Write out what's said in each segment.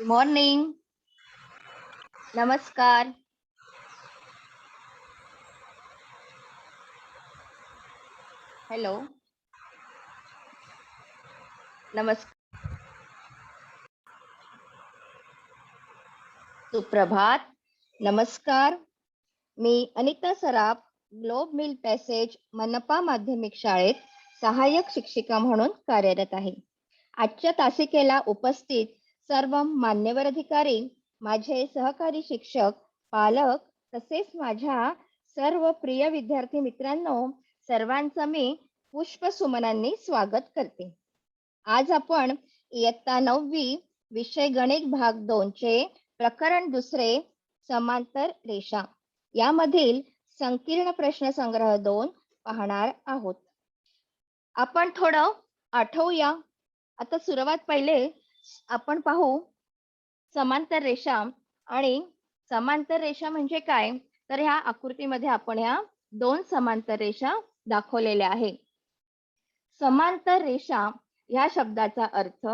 Morning. नमस्कार. Hello. नमस्कार. सुप्रभात. नमस्कार. मी अनिता सराफ, ग्लोब मिल पॅसेज मनपा माध्यमिक शाळेत सहाय्यक शिक्षिका म्हणून कार्यरत आहे. आजच्या तासिकेला उपस्थित सर्व मान्यवर अधिकारी, माझे सहकारी शिक्षक, पालक तसेच माझ्या सर्व प्रिय विद्यार्थी मित्रांनो, सर्वांचं मी पुष्पसुमनांनी स्वागत करते. आज आपण इयत्ता 9वी विषय गणित भाग 2 चे प्रकरण दुसरे समांतर रेषा यामधील संकीर्ण प्रश्न संग्रह 2 पाहणार आहोत. आपण थोडं आठवूया. आता सुरुवात पहिले आपण पाहू समांतर रेषा. आणि समांतर रेषा म्हणजे काय, तर ह्या आकृतीमध्ये आपण ह्या दोन समांतर रेषा दाखवलेल्या आहे. समांतर रेषा या शब्दाचा अर्थ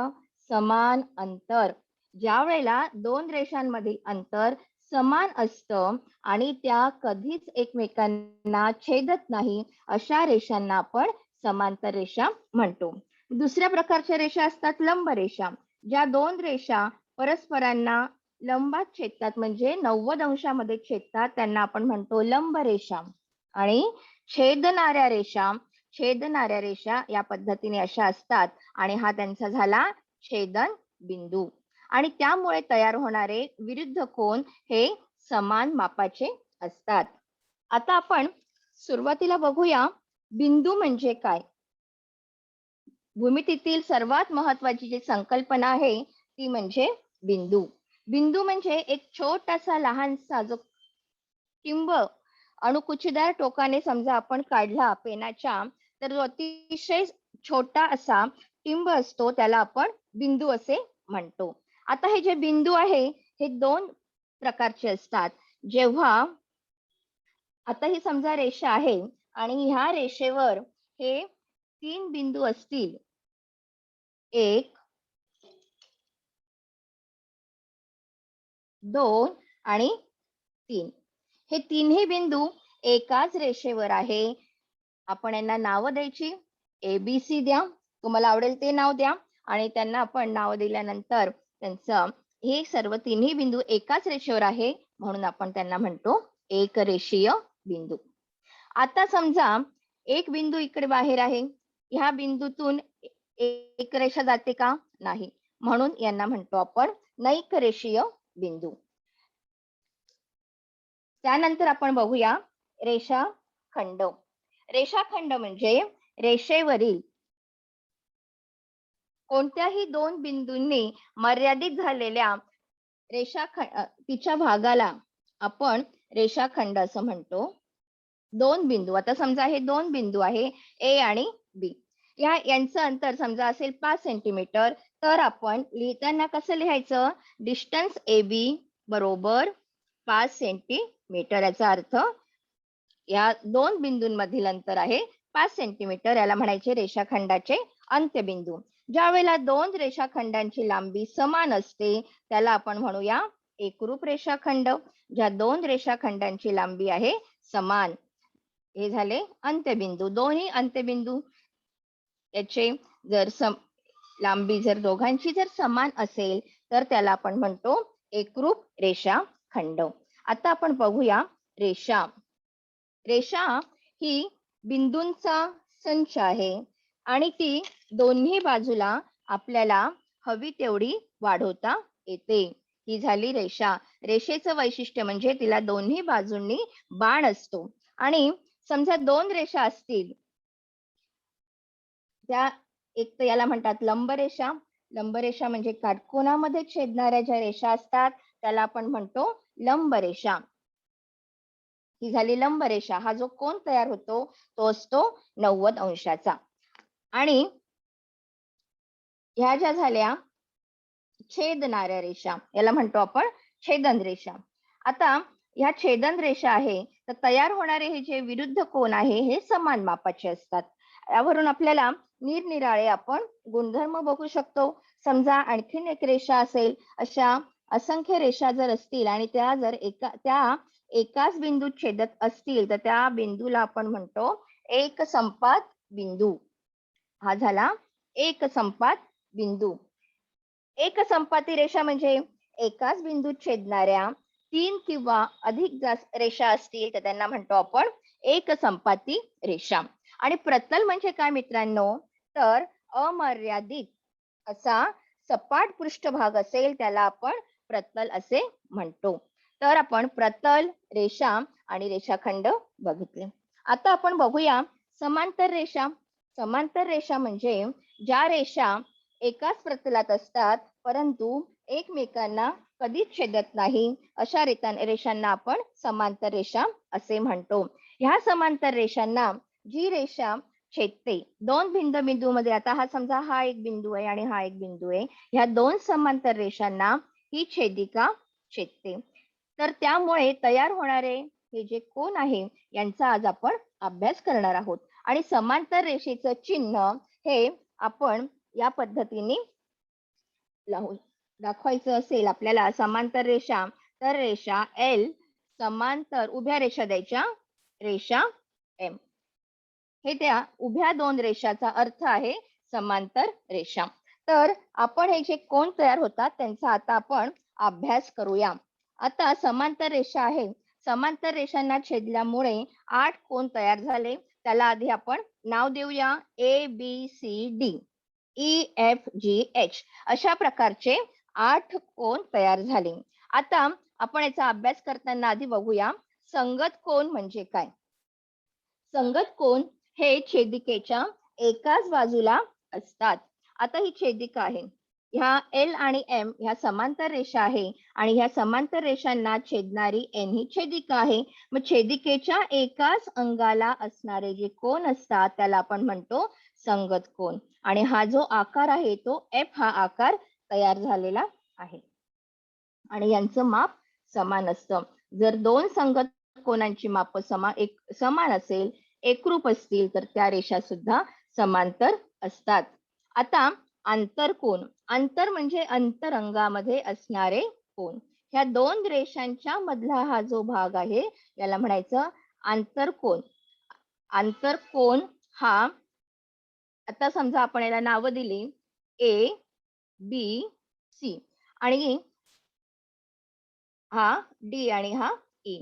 समान अंतर. ज्या वेळेला दोन रेषांमधील अंतर समान असतं आणि त्या कधीच एकमेकांना छेदत नाही, अशा रेषांना आपण समांतर रेषा म्हणतो. दुसऱ्या प्रकारच्या रेषा असतात लंब रेषा. ज्या दोन रेषा परस्परांना लंबात छेदतात म्हणजे 90 अंशामध्ये छेदतात, त्यांना आपण म्हणतो लंब रेषा. आणि छेदणाऱ्या रेषा या पद्धतीने अशा असतात आणि हा त्यांचा झाला छेदन बिंदू. आणि त्यामुळे तयार होणारे विरुद्ध कोन हे समान मापाचे असतात. आता आपण सुरुवातीला बघूया बिंदू म्हणजे काय. भूमितीतील सर्वात महत्वाची जी संकल्पना आहे ती म्हणजे बिंदू. बिंदू म्हणजे एक छोटासा लहानसा जो किंब अणुकुचीदार टोकाने समजा आपण काढला पेनाच्या, तर जो अतिशय छोटा असा टिंब असतो त्याला आपण बिंदू असे म्हणतो. आता हे जे बिंदू आहे हे दोन प्रकारचे असतात. जेव्हा आता ही समजा रेषा आहे आणि ह्या रेषेवर हे तीन बिंदू असतील, 1 2 आणि 3. हे तीनही बिंदू एकाच रेषेवर आहे. आपण यांना नाव द्यायची. ABC द्या, तुम्हाला आवडेल ते नाव द्या. आणि त्यांना आपण नाव दिल्यानंतर त्यांचं हे सर्व तिन्ही बिंदू एकाच रेषेवर आहे म्हणून आपण त्यांना म्हणतो एकरेषीय बिंदू. आता समजा एक बिंदू इकडे बाहेर आहे, ह्या बिंदूतून एक रेषा जाते का, नाही, म्हणून यांना म्हणतो आपण नैकरेषीय बिंदू. त्यानंतर आपण बघूया रेषाखंड. रेषाखंड म्हणजे रेषेवरील कोणत्याही दोन बिंदूंनी मर्यादित झालेल्या तिच्या भागाला आपण रेषाखंड असं म्हणतो. दोन बिंदू, आता समजा हे दोन बिंदू आहे A आणि B, यांचं अंतर समजा असेल 5 सेंटीमीटर, तर आपण लिहिताना कसं लिहायचं, डिस्टन्स AB बरोबर 5 सेंटीमीटर. याचा अर्थ या दोन बिंदूंमधील अंतर आहे 5 सेंटीमीटर. याला म्हणायचे रेषाखंडाचे अंत्यबिंदू. ज्या वेळेला दोन रेषाखंडांची लांबी समान असते त्याला आपण म्हणूया एकरूप रेषाखंड. ज्या दोन रेषाखंडांची लांबी आहे समान, हे झाले अंत्यबिंदू. दोन्ही अंत्यबिंदू याचे जर लांबी जर दोघांची जर समान असेल तर त्याला आपण म्हणतो एकरूप रेषाखंड. आता आपण बघूया रेषा. रेषा ही बिंदूंचा संच आहे आणि ती दोन्ही बाजूला आपल्याला हवी तेवढी वाढवता येते. ही झाली रेषा. रेषेचं वैशिष्ट्य म्हणजे तिला दोन्ही बाजूंनी बाण असतो. आणि समजा दोन रेषा असतील, त्या एक तर याला म्हणतात लंबरेषा. लंबरेषा म्हणजे काटकोनामध्ये छेदणाऱ्या ज्या रेषा असतात त्याला आपण म्हणतो लंबरेषा. ही झाली लंबरेषा. हा जो कोन तयार होतो तो असतो 90 अंशाचा. आणि ह्या ज्या झाल्या छेदणाऱ्या रेषा, याला म्हणतो आपण छेदन रेषा. आता ह्या छेदन रेषा आहे तर तयार होणारे हे जे विरुद्ध कोन आहे हे समान मापाचे असतात. यावरून आपल्याला निरनिराळे आपण गुणधर्म बघू शकतो. समजा आणखीन एक रेषा असेल, अशा असंख्य रेषा जर असतील आणि त्या जर एकाच बिंदूत छेदत असतील, तर त्या बिंदूला आपण म्हणतो एकसंपात बिंदू. हा झाला एकसंपात बिंदू. एकसंपाती रेषा म्हणजे एकाच बिंदूत छेदणाऱ्या 3 किंवा अधिक जास्त रेषा असतील, तर त्यांना म्हणतो आपण एकसंपाती रेषा. आणि प्रतल म्हणजे काय मित्रांनो? तर अमर्यादित असा सपाट पृष्ठभाग असेल, त्याला आपण प्रतल असे म्हणतो. तर आपण प्रतल, रेषा आणि रेषाखंड बघितले. आता आपण बघूया समांतर रेषा. समांतर रेषा म्हणजे ज्या रेषा एकाच प्रतलात असतात, परंतु एकमेकांना कधीच छेदत नाही, अशा रेषांना आपण समांतर रेषा असे म्हणतो. ह्या समांतर रेषांना जी रेषा छेदते, दोन बिंदूमध्ये, आता हा समजा हा एक बिंदू आहे आणि हा एक बिंदू आहे, ह्या दोन समांतर रेषांना ही छेदिका छेदते. तर त्यामुळे तयार होणारे हे जे कोन आहे, यांचा आज आपण अभ्यास करणार आहोत. आणि समांतर रेषेचं चिन्ह हे आपण या पद्धतीने लावून दाखवायचं असेल आपल्याला समांतर रेषा, तर रेषा L समांतर उभ्या रेषा द्यायच्या, रेषा M. हे त्या उभ्या दोन रेषाचा अर्थ आहे समांतर रेषा. तर आपण हे जे कोन तयार होतात त्यांचा आता आपण अभ्यास करूया. आता समांतर रेषा आहे, समांतर रेषांना छेदल्यामुळे 8 कोन तयार झाले. त्याला आधी आपण नाव देऊया ABCD EFGH अशा प्रकारचे 8 कोन तयार झाले. आता आपण याचा अभ्यास करताना आधी बघूया संगत कोन म्हणजे काय. संगत कोन हे छेदिकेच्या एकाच बाजूला असतात. आता ही छेदिका आहे, ह्या L आणि M ह्या समांतर रेषा आहे आणि ह्या समांतर रेषांना छेदणारी N ही छेदिका आहे. मग छेदिकेच्या एकाच अंगाला असणारे जे कोन असतात त्याला आपण म्हणतो संगत कोन. आणि हा जो आकार आहे तो F हा आकार तयार झालेला आहे. आणि यांचं माप समान असतं. जर दोन संगत कोनांची माप समान असेल, एकरूप असतील, तर त्या रेषा सुद्धा समांतर असतात. आता आंतरकोन. अंतर म्हणजे अंतरंगामध्ये असणारे कोन. ह्या दोन रेषांच्या मधला हा जो भाग आहे याला म्हणायचं आंतरकोन. आंतरकोन हा, आता समजा आपण याला नाव दिली A, B, C आणि हा D आणि हा E.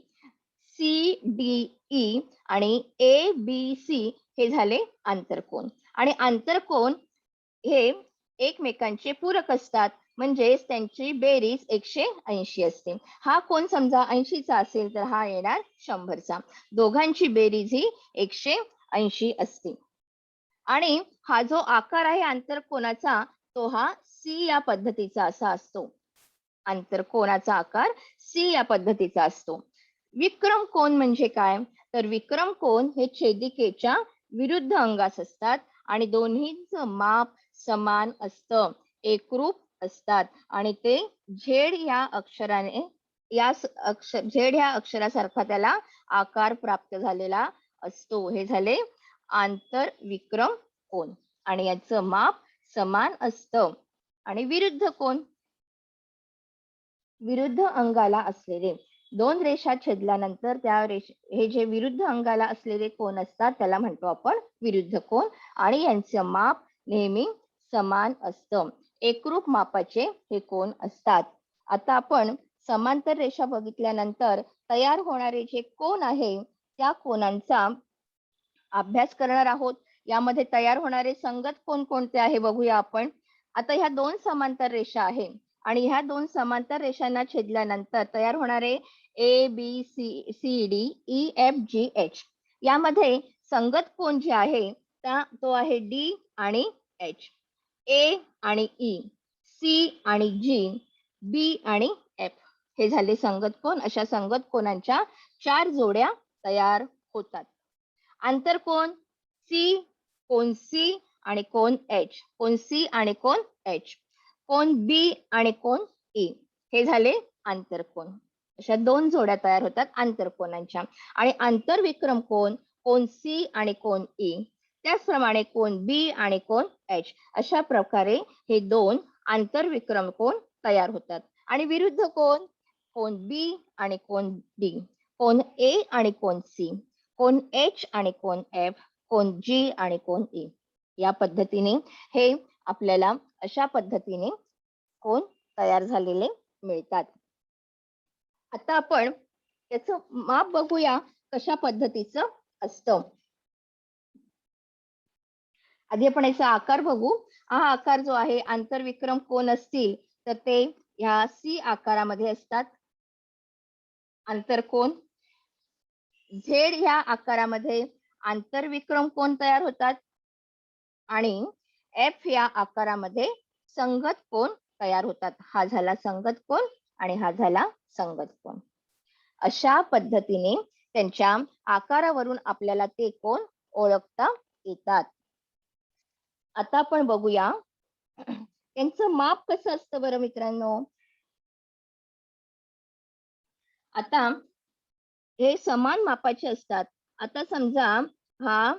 CDE आणि ABC हे झाले आंतरकोन. आणि आंतरकोन हे एकमेकांचे पूरक असतात, म्हणजेच त्यांची बेरीज 180 असते. हा कोन समजा 80 चा असेल तर हा येणार 100 चा. दोघांची बेरीज ही 180 असते. आणि हा जो आकार आहे आंतरकोनाचा तो हा C या पद्धतीचा असा असतो. आंतरकोनाचा आकार C या पद्धतीचा असतो. विक्रम कोन म्हणजे काय? तर विक्रम कोन हे छेदिकेच्या विरुद्ध अंगास असतात आणि दोन्हीचं माप समान असतं, एकरूप असतात आणि ते झेड या अक्षराने झेड ह्या अक्षरासारखा त्याला आकार प्राप्त झालेला असतो. हे झाले आंतर विक्रम कोन आणि याचं माप समान असतं. आणि विरुद्ध कोन, विरुद्ध अंगाला असलेले दोन रेषा छेदल्यानंतर हे जे विरुद्ध अंगाला असलेले कोन असतात त्याला म्हणतो आपण विरुद्ध कोन आणि यांचं माप नेहमी समान असतं. एकरूप मापाचे हे कोन असतात. आता आपण समांतर रेषा बघितल्यानंतर तयार होणारे जे कोन आहे त्या कोनांचा अभ्यास करणार आहोत. यामध्ये तयार होणारे संगत कोन कोणते आहे बघूया आपण. आता ह्या दोन समांतर रेषा आहे आणि ह्या दोन समांतर रेषांना छेदल्यानंतर तयार होणारे ABCD EFGH यामध्ये संगत कोन जे आहे तो आहे D आणि H, A आणि E, C आणि G, B आणि F. हे झाले संगत कोन. अशा संगत कोनांच्या 4 जोड्या तयार होतात. आंतरकोन कोन C आणि कोन H, कोन C आणि कोन H, कोन B आणि कोन E हे झाले आंतरकोन. अशा 2 जोड्या तयार होतात आंतरकोनांच्या. आणि आंतरविक्रम कोन, कोन C आणि कोन E, त्याचप्रमाणे कोन बी आणि कोन एच अशा प्रकारे हे दोन आंतरविक्रम कोन तयार होतात. आणि विरुद्ध कोन, कोन बी आणि कोन डी, कोन ए आणि कोन सी, कोन एच आणि कोन एफ, कोन जी आणि कोन ई. या पद्धतीने हे आपल्याला अशा पद्धतीने कोन तयार झालेले मिळतात. आता आपण त्याचं माप बघूया कशा पद्धतीचं असतं. आधी आपण याचा आकार बघू. हा आकार जो आहे आंतरविक्रम कोन असतील तर ते ह्या सी आकारामध्ये असतात. आंतरकोन झेड ह्या आकारामध्ये आंतरविक्रम कोन तयार होतात आणि एफ या आकारामध्ये संगत कोन तयार होतात. हा झाला संगत कोन आणि हा झाला संगत कोन. अशा पद्धतीने त्यांच्या आकारावरून आपल्याला ते कोन ओळखता येतात. आता आपण बघूया त्यांचं माप कसं असतं बरं मित्रांनो. आता हे समान मापाचे असतात. आता समजा हा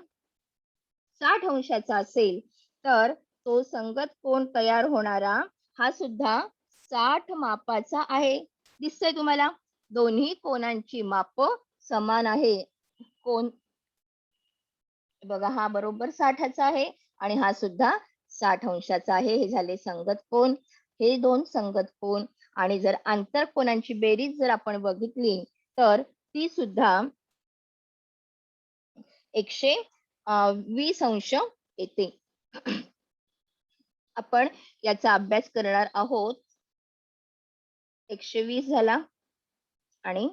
60 अंशाचा असेल तर तो संगत कोन तयार होणारा हा सुद्धा 60 मापाचा आहे. दिसतंय तुम्हाला? दोन्ही कोनांची माप समान आहे. कोन बघा हा बरोबर 60चा आहे आणि हा सुद्धा 60 अंशाचा आहे. हे झाले संगत कोन. हे दोन संगत कोन आणि जर आंतरकोनांची बेरीज जर आपण बघितली तर ती सुद्धा 120 अंश येते. आपण याचा अभ्यास करणार आहोत. 120 झाला आणि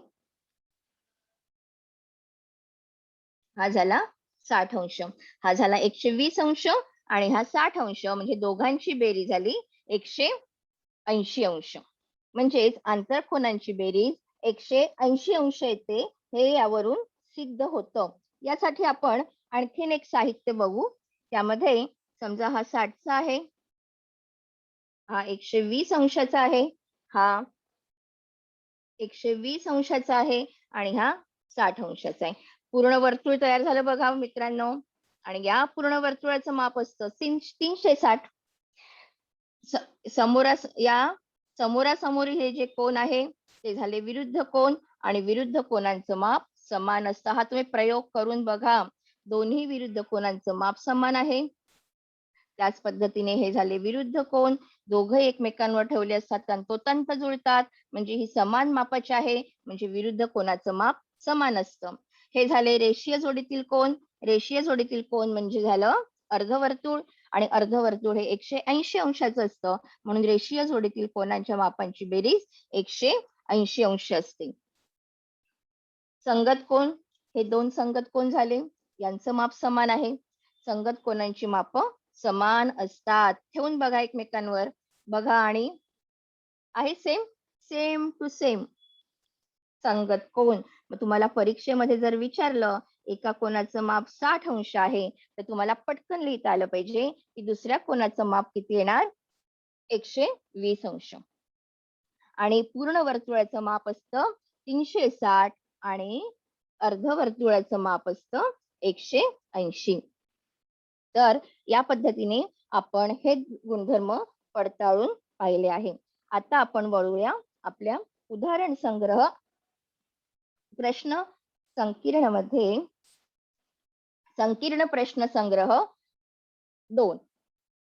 हा झाला 60 अंश. हा झाला 120 अंश आणि हा 60 अंश म्हणजे दोघांची बेरीज झाली 180 अंश. म्हणजेच आंतरकोनांची बेरीज 180 अंश येते हे यावरून सिद्ध होतं. यासाठी आपण आणखीन एक साहित्य बघू. त्यामध्ये समजा हा 60चा आहे, हा 120 अंशाचा आहे, हा 120 अंशाचा आहे आणि हा 60 अंशाचा आहे. पूर्ण वर्तुळ तयार झालं बघा मित्रांनो. आणि या पूर्ण वर्तुळाचं माप असतं 360. समोरासमोरी हे जे कोन आहे ते झाले विरुद्ध कोन आणि विरुद्ध कोनांचं माप समान असतं. हा तुम्ही प्रयोग करून बघा. दोन्ही विरुद्ध कोनांचं माप समान आहे. त्याच पद्धतीने हे झाले विरुद्ध कोन. दोघं एकमेकांवर ठेवले असतात तंतोतंत जुळतात. म्हणजे ही समान मापाची आहे म्हणजे विरुद्ध कोनाचं माप समान असतं. हे झाले रेषीय जोडीतील कोन. रेषीय जोडीतील कोन म्हणजे झालं अर्धवर्तुळ आणि अर्धवर्तुळ हे 180 अंशाचं असतं. म्हणून रेषीय जोडीतील कोनांच्या मापांची बेरीज 180 अंश असते. संगत कोन हे दोन संगत कोन झाले. यांचं माप समान आहे. संगत कोनांची माप समान असतात. ठेवून बघा एकमेकांवर. बघा आणि आहे सेम, सेम टू सेम संगत कोन. मग तुम्हाला परीक्षेमध्ये जर विचारलं एका कोनाचं माप 60 अंश आहे तर तुम्हाला पटकन लिहिता आलं पाहिजे की दुसऱ्या कोनाचं माप किती येणार 120 अंश. आणि पूर्ण वर्तुळाचं माप असतं 360 आणि अर्धवर्तुळाचं माप असतं 180. तर या पद्धतीने आपण हे गुणधर्म पडताळून पाहिले आहे. आता आपण वळूया आपल्या उदाहरण संग्रह प्रश्न संकीर्णमध्ये. संकीर्ण प्रश्न संग्रह 2.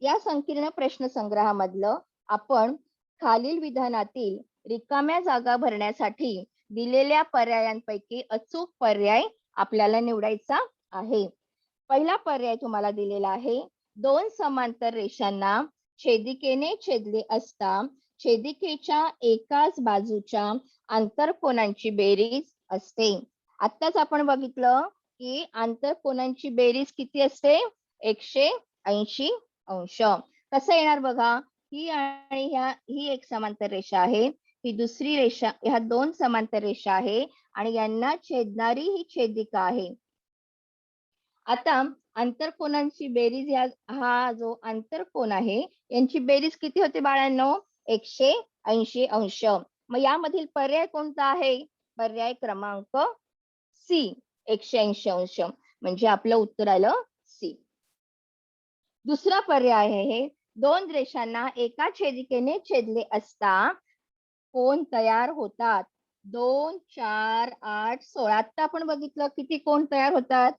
या संकीर्ण प्रश्न संग्रहामधलं आपण खालील विधानातील रिकाम्या जागा भरण्यासाठी दिलेल्या पर्यायांपैकी अचूक पर्याय आपल्याला निवडायचा आहे. पहिला पर्याय तुम्हाला दिलेला आहे. दोन समांतर रेषांना छेदिकेने छेदले असता छेदिकेच्या एकाच बाजूच्या आंतरकोनांची बेरीज असते. आत्ताच आपण बघितलं की आंतरकोनांची बेरीज किती असते 180 अंश. कसं येणार बघा. ही आणि ही एक समांतर रेषा आहे. ही दुसरी रेषा, ह्या दोन समांतर रेषा आहे आणि यांना छेदणारी ही छेदिका आहे. आता आंतरकोनांची बेरीज हा जो आंतरकोन आहे यांची बेरीज किती होते बाळांनो 180 अंश. मग यामधील पर्याय कोणता आहे. पर्याय क्रमांक सी 180 अंश. म्हणजे आपलं उत्तर आलं सी. दुसरा पर्याय आहे, दोन रेषांना एका छेदिकेने छेदले असता कोन तयार होतात. 2, 4, 8, 16. आता आपण बघितलं किती कोन तयार होतात.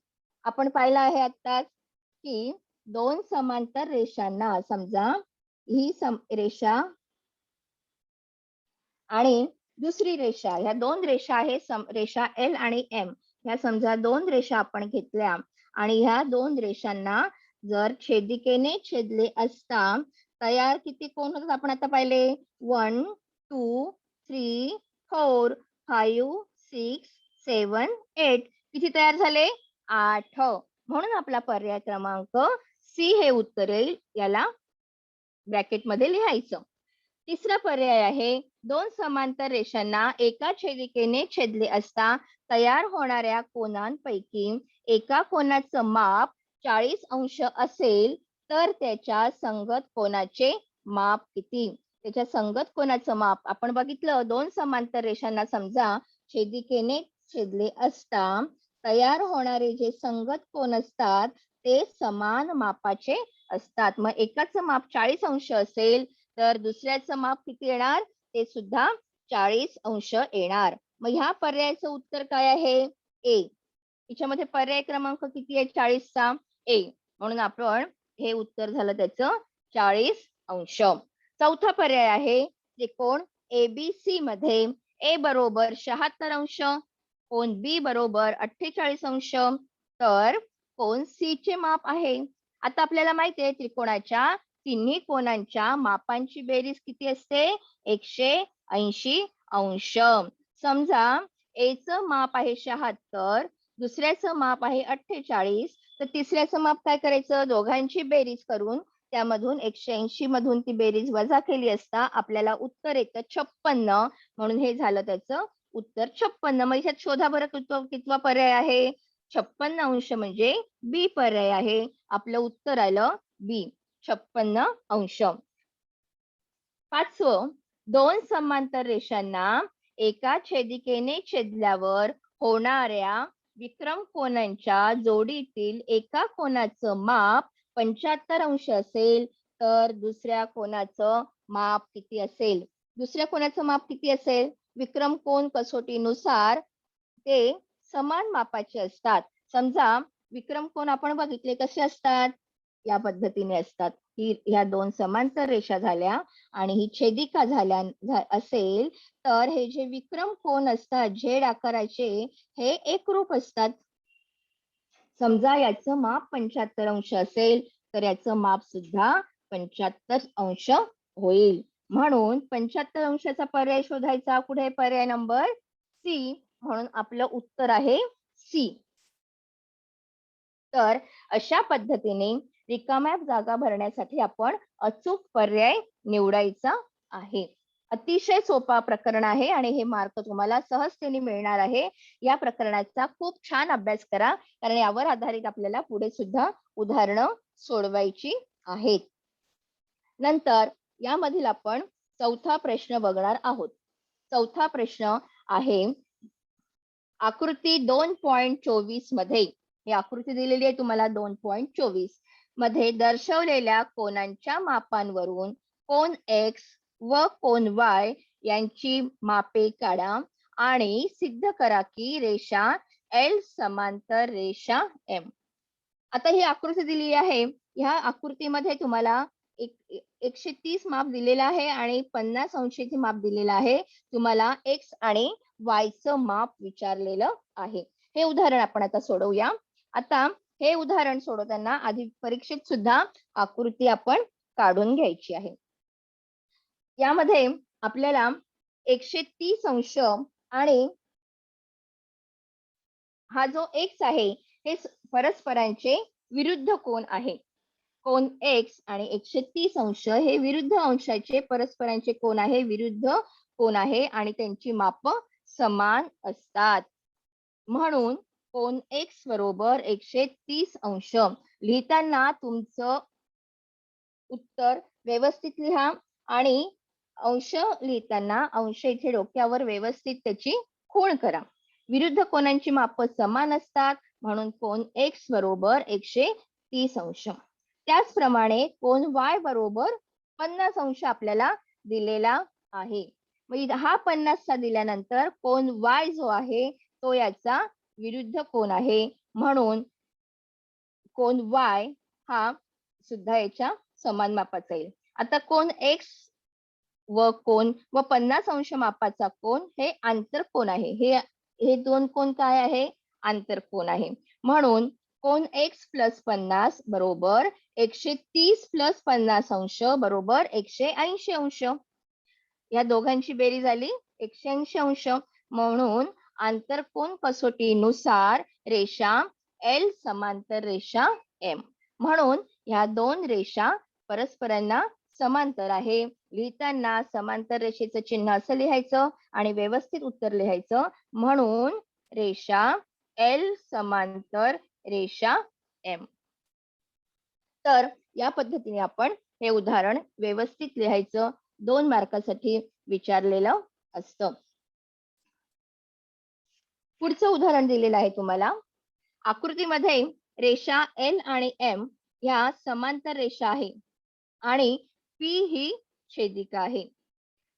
आपण पाहिलं आहे आत्ताच, की दोन समांतर रेषांना समजा ही रेषा आणि दुसरी रेषा, ह्या दोन रेषा आहे रेषा एल आणि एम. ह्या समजा दोन रेषा आपण घेतल्या आणि ह्या दोन रेषांना जर छेदिकेने छेदले असता तयार किती कोण होतात आपण आता पाहिले. 1, 2, 3, 4, 5, 6, 7, 8. किती तयार झाले? 8. म्हणून आपला पर्याय क्रमांक सी हे उत्तर येईल. याला ब्रॅकेटमध्ये लिहायचं. तिसरा पर्याय आहे, दोन समांतर रेषांना एका छेदिकेने छेदले असता तयार होणाऱ्या कोनांपैकी एका कोनाचं माप 40 अंश असेल तर त्याच्या संगत कोनाचे माप किती? त्याच्या संगत कोनाचं माप आपण बघितलं, दोन समांतर रेषांना समजा छेदिकेने छेदले असता तयार होणारे जे संगत कोन असतात ते समान मापाचे असतात. मग एकाचं माप 40 अंश असेल तर दुसऱ्याचं माप किती येणार? ते सुद्धा 40 अंश येणार. मग ह्या पर्यायाचं उत्तर काय आहे? ए. याच्यामध्ये पर्याय क्रमांक किती आहे 40चा? ए. म्हणून आपण हे उत्तर झालं त्याचं 40 अंश. चौथा पर्याय आहे, त्रिकोण एबीसी मध्ये ए बरोबर 76 अंश, कोन बी बरोबर 48 अंश, तर कोन सी चे माप आहे. आता आपल्याला माहिती आहे त्रिकोणाच्या तिन्ही कोनांच्या मापांची बेरीज किती असते? 180 अंश. समजा ए चं माप आहे 76, दुसऱ्याचं माप आहे 48, तर तिसऱ्याचं माप काय करायचं? दोघांची बेरीज करून त्यामधून 180 मधून ती बेरीज वजा केली असता आपल्याला उत्तर येतं 56. म्हणून हे झालं त्याचं उत्तर 56. मग ह्यात शोधा बरं कितवा पर्याय आहे? 56 अंश म्हणजे बी पर्याय आहे. आपलं उत्तर आलं बी, 56 अंश. पाचवं, दोन समांतर रेषांना एका छेदिकेने छेदल्यावर होणाऱ्या विक्रम कोनांच्या जोडीतील एका कोनाचं माप 75 अंश असेल तर दुसऱ्या कोनाचं माप किती असेल? दुसऱ्या कोनाचं माप किती असेल? विक्रम कोन कसोटीनुसार ते समान मापाचे असतात. समजा विक्रम कोन आपण बघितले कसे असतात? या पद्धतीने असतात. ह्या दोन समांतर रेषा झाल्या आणि ही छेदिका असेल तर हे जे विक्रम कोन असतात झेड आकाराचे हे एकरूप असतात. समजा याचं माप 75 अंश असेल तर याचं माप सुद्धा 75 अंश होईल. म्हणून 75 अंशाचा पर्याय शोधायचा. पुढे पर्याय नंबर सी. म्हणून आपलं उत्तर आहे सी. तर अशा पद्धतीने रिकाम्या जागा भरण्यासाठी आपण अचूक पर्याय निवडायचा आहे. अतिशय सोपा प्रकरण आहे आणि हे मार्क तुम्हाला सहजतेने मिळणार आहे. या प्रकरणाचा खूप छान अभ्यास करा, कारण यावर आधारित आपल्याला पुढे सुद्धा उदाहरणं सोडवायची आहेत. नंतर यामधील आपण चौथा प्रश्न बघणार आहोत. चौथा प्रश्न आहे आकृती 2.24 मध्ये. ही आकृती दिलेली आहे तुम्हाला 2.24 मध्ये दर्शवलेल्या कोनांच्या मापांवरून कोन X व कोन Y यांची मापे काढा आणि सिद्ध करा की रेषा L समांतर रेषा M. आता ही आकृती दिली आहे. ह्या आकृतीमध्ये तुम्हाला 130 माप दिलेला आहे आणि 50 अंशाचे माप दिलेलं आहे. तुम्हाला X आणि Y चं माप विचारलेलं आहे. हे उदाहरण आपण आता सोडवूया. आता हे उदाहरण सोडवताना आधी परीक्षेत सुद्धा आकृती आपण काढून घ्यायची आहे. यामध्ये आपल्याला 130 अंश आणि हा जो X आहे हे परस्परांचे विरुद्ध कोन आहे. कोन X आणि 130 अंश हे विरुद्ध अंशाचे परस्परांचे कोन आहे, विरुद्ध कोन आहे आणि त्यांची माप समान असतात. म्हणून कोन X बरोबर 130 अंश. लिहिताना तुमचं उत्तर व्यवस्थित लिहा आणि अंश लिहिताना अंश इथे डोक्यावर व्यवस्थित त्याची खूण करा. विरुद्ध कोनांची माप समान असतात म्हणून कोन X बरोबर 130 अंश. त्याचप्रमाणे कोन y बरोबर 50 अंश आपल्याला दिलेला आहे. मग हा 50 चा दिल्यानंतर कोन y जो आहे तो याचा विरुद्ध कोन आहे, म्हणून कोन y हा सुद्धा याच्या समान मापाचा येईल. आता कोन x व कोन व 50 अंश मापाचा कोन हे आंतरकोन आहे. हे दोन कोन काय आहे? आंतरकोन आहे. म्हणून कोन x प्लस 50 बरोबर 130 प्लस 50 अंश बरोबर 180 अंश. या दोघांची बेरीज झाली 180 अंश. म्हणून आंतरकोन कसोटीनुसार रेषा L समांतर रेषा M. म्हणून ह्या दोन रेषा परस्परांना समांतर आहे. लिहिताना समांतर रेषेचं चिन्ह असं लिहायचं आणि व्यवस्थित उत्तर लिहायचं. म्हणून रेषा L समांतर रेषा M. तर या पद्धतीने आपण हे उदाहरण व्यवस्थित लिहायचं. 2 मार्कासाठी विचारलेलं असतं. पुढचं उदाहरण दिलेलं आहे तुम्हाला. आकृतीमध्ये रेषा L आणि M ह्या समांतर रेषा आहे आणि P ही छेदिका आहे.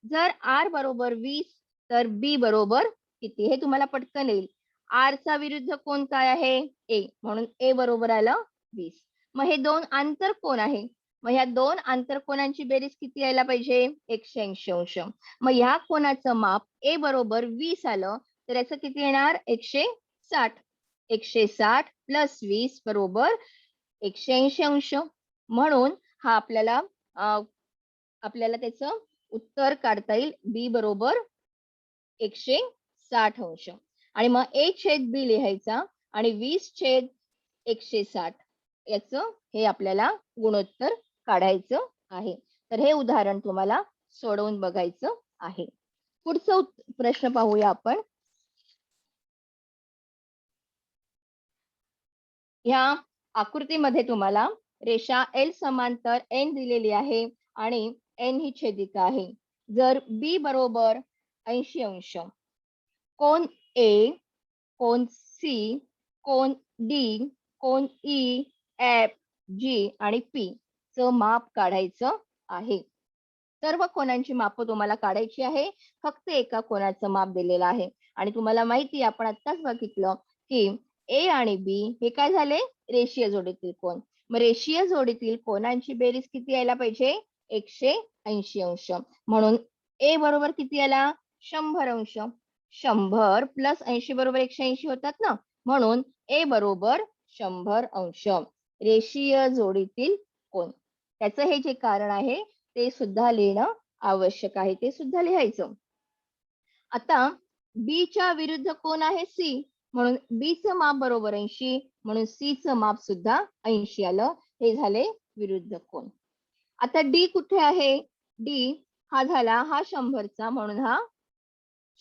जर R बरोबर 20 तर B बरोबर किती हे तुम्हाला पटकन येईल. R चा विरुद्ध कोन काय आहे? A. म्हणून A बरोबर आलं 20. मग हे दोन आंतरकोन आहे. मग ह्या दोन आंतरकोनांची बेरीज किती यायला पाहिजे? 180 अंश. मग ह्या कोनाचं माप A बरोबर 20 आलं तर याचं किती येणार? 160. 160 प्लस 20 बरोबर 180 अंश. म्हणून हा आपल्याला त्याचं उत्तर काढता येईल. B बरोबर 160 अंश. आणि मग A छेद B लिहायचा आणि 20 छेद 160 याचं हे आपल्याला गुणोत्तर काढायचं आहे. तर हे उदाहरण तुम्हाला सोडवून बघायचं आहे. पुढचा प्रश्न पाहूया आपण. ह्या आकृतीमध्ये तुम्हाला रेषा L समांतर N दिलेली आहे आणि N ही छेदिका आहे. जर B बरोबर 80 अंश, कोन A, cone C, cone D, cone E, F, G आणि P चं माप काढायचं आहे. सर्व कोनांची माप तुम्हाला काढायची आहे. फक्त एका कोनाचं माप दिलेलं आहे आणि तुम्हाला माहिती आपण आत्ताच बघितलं की A आणि B हे काय झाले? रेषीय जोडीतील कोन. मग रेषीय जोडीतील कोनांची बेरीज किती यायला पाहिजे? 180 अंश. म्हणून A बरोबर किती आला? 100 अंश. 100 प्लस 80 बरोबर 180 होतात ना. म्हणून A बरोबर 100 अंश. रेषीय जोडीतील कोन. त्याचं हे जे कारण आहे ते सुद्धा लिहिणं आवश्यक आहे. ते सुद्धा लिहायचं. आता B च्या विरुद्ध कोन आहे C. म्हणून B चं माप बरोबर 80. म्हणून C चं माप सुद्धा 80 आलं. हे झाले विरुद्ध कोन. आता D कुठे आहे? D हा झाला 100 चा, म्हणून हा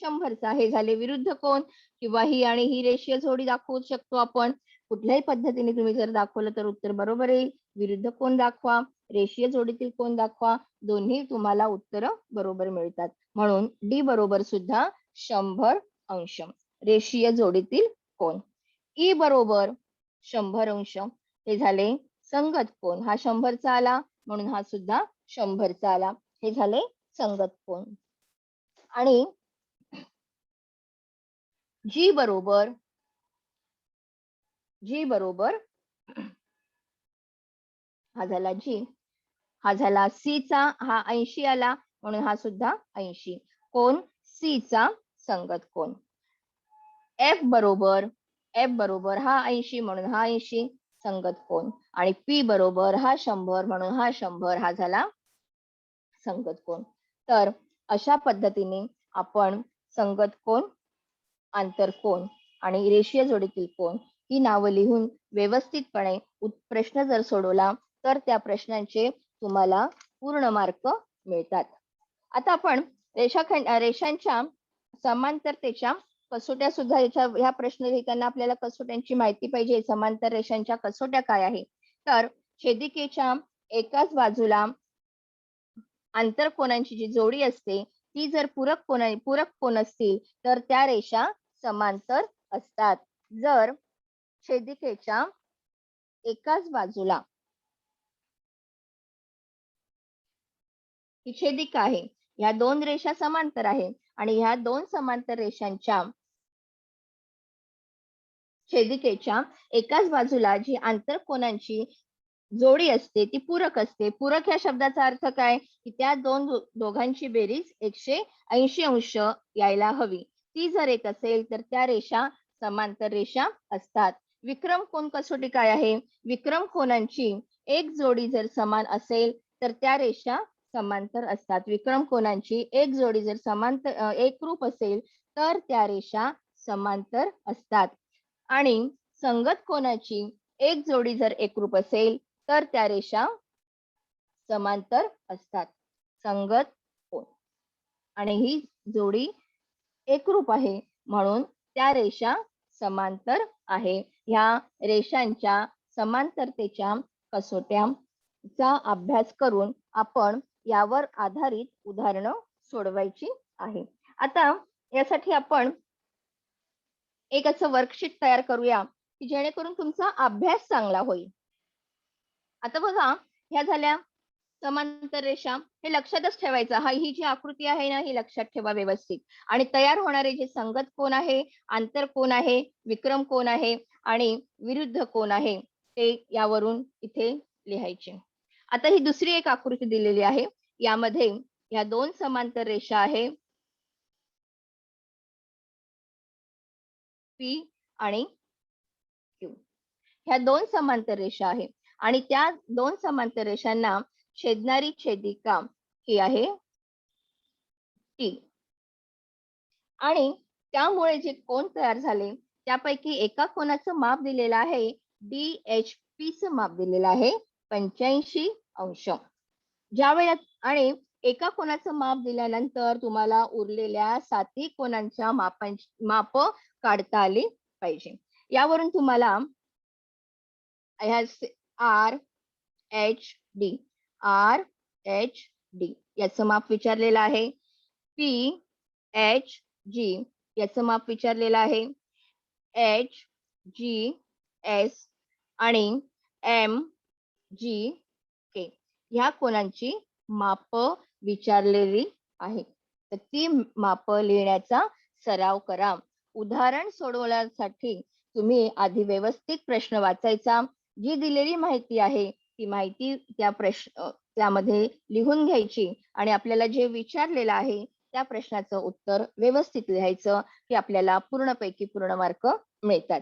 100 चा. हे झाले विरुद्ध कोन. किंवा ही आणि ही रेषीय जोडी दाखवू शकतो आपण. कुठल्याही पद्धतीने तुम्ही जर दाखवलं तर उत्तर बरोबर येईल. विरुद्ध कोन दाखवा, रेषीय जोडीतील कोन दाखवा, दोन्ही तुम्हाला उत्तर बरोबर मिळतात. म्हणून D बरोबर सुद्धा 100 अंश. रेषीय जोडीतील कोन. E बरोबर 100 अंश. हे झाले संगत कोन. हा 100 चा आला म्हणून हा सुद्धा 100 चा आला. हे झाले संगत कोन. आणि G बरोबर हा झाला G. हा झाला C चा. हा 80 आला म्हणून हा सुद्धा 80. कोन C चा संगत कोन. F बरोबर हा 80 म्हणून हा 80 संगत कोन. आणि P बरोबर हा 100 म्हणून हा 100. हा झाला संगत कोन. तर अशा पद्धतीने आपण संगत कोन, आंतरकोन आणि रेषीय जोडीतील कोन ही नावं लिहून व्यवस्थितपणे प्रश्न जर सोडवला तर त्या प्रश्नांचे तुम्हाला पूर्ण मार्क मिळतात. आता आपण रेषांच्या समांतरतेच्या कसोट्या सुद्धा ह्या प्रश्न लिहिताना आपल्याला कसोट्यांची माहिती पाहिजे. समांतर रेषांच्या कसोट्या काय आहे? तर छेदिकेच्या एकाच बाजूला आंतरकोनांची जी जोडी असते ती जर पूरक कोन असतील तर त्या रेषा समांतर असतात. जर छेदिकेच्या एकाच बाजूला ही छेदिका आहे. ह्या दोन रेषा समांतर आहे आणि ह्या दोन समांतर रेषांच्या छेदिकेच्या एकाच बाजूला जी आंतरकोनांची जोडी असते ती पूरक असते. पूरक ह्या शब्दाचा अर्थ काय? की त्या दोघांची बेरीज 180 अंश यायला हवी. ती जर एक असेल तर त्या रेषा समांतर रेषा असतात. विक्रम कोन कसोटी काय आहे? विक्रम कोनांची एक जोडी जर समान असेल तर त्या रेषा समांतर असतात. विक्रम कोनांची एक जोडी जर समांतर एकरूप असेल तर त्या रेषा समांतर असतात. आणि संगत कोनाची एक जोडी जर एकरूप असेल तर त्या रेषा समांतर असतात. संगत कोन आणि ही जोडी एकरूप आहे म्हणून त्या रेषा समांतर आहे. ह्या रेषांच्या समांतरतेच्या कसोट्यांचा अभ्यास करून आपण यावर आधारित उदाहरणं सोडवायची आहे. आता यासाठी आपण एक असं वर्कशीट तयार करूया की जेणेकरून तुमचा अभ्यास चांगला होईल. आता बघा, ह्या झाल्या समांतर रेषा. हे लक्षातच ठेवायचं. ही जी आकृती आहे ना, ही लक्षात ठेवा व्यवस्थित. आणि तयार होणारे जे संगत कोन आहे, आंतर कोन आहे, विक्रम कोन आहे आणि विरुद्ध कोन आहे, ते यावरून इथे लिहायचे. आता ही दुसरी एक आकृती दिलेली आहे. यामध्ये या दोन समांतर रेषा आहे P आणि Q. ह्या दोन समांतर रेषा आहे आणि त्या दोन समांतर रेषांना छेदणारी छेदिका ही आहे T. आणि त्यामुळे जे कोन तयार झाले त्यापैकी एका कोनाचं माप दिलेलं आहे DHP चं माप दिलेलं आहे 85 अंश. ज्यावेळेला आणि एका कोनाचं माप दिल्यानंतर तुम्हाला उरलेल्या सातही कोनांच्या माप काढता आली पाहिजे. यावरून तुम्हाला आर एच डी याचं माप विचारलेलं आहे. पी एच जी याचं माप विचारलेलं आहे. एच जी एस आणि एम जी के ह्या कोनांची माप विचारलेली आहे. तर ती माप लिहिण्याचा सराव करा. उदाहरण सोडवण्यासाठी तुम्ही आधी व्यवस्थित प्रश्न वाचायचा. जी दिलेली माहिती आहे ती माहिती त्यामध्ये लिहून घ्यायची आणि आपल्याला जे विचारलेलं आहे त्या प्रश्नाचं उत्तर व्यवस्थित लिहायचं की आपल्याला पूर्णपैकी पूर्ण मार्क मिळतात.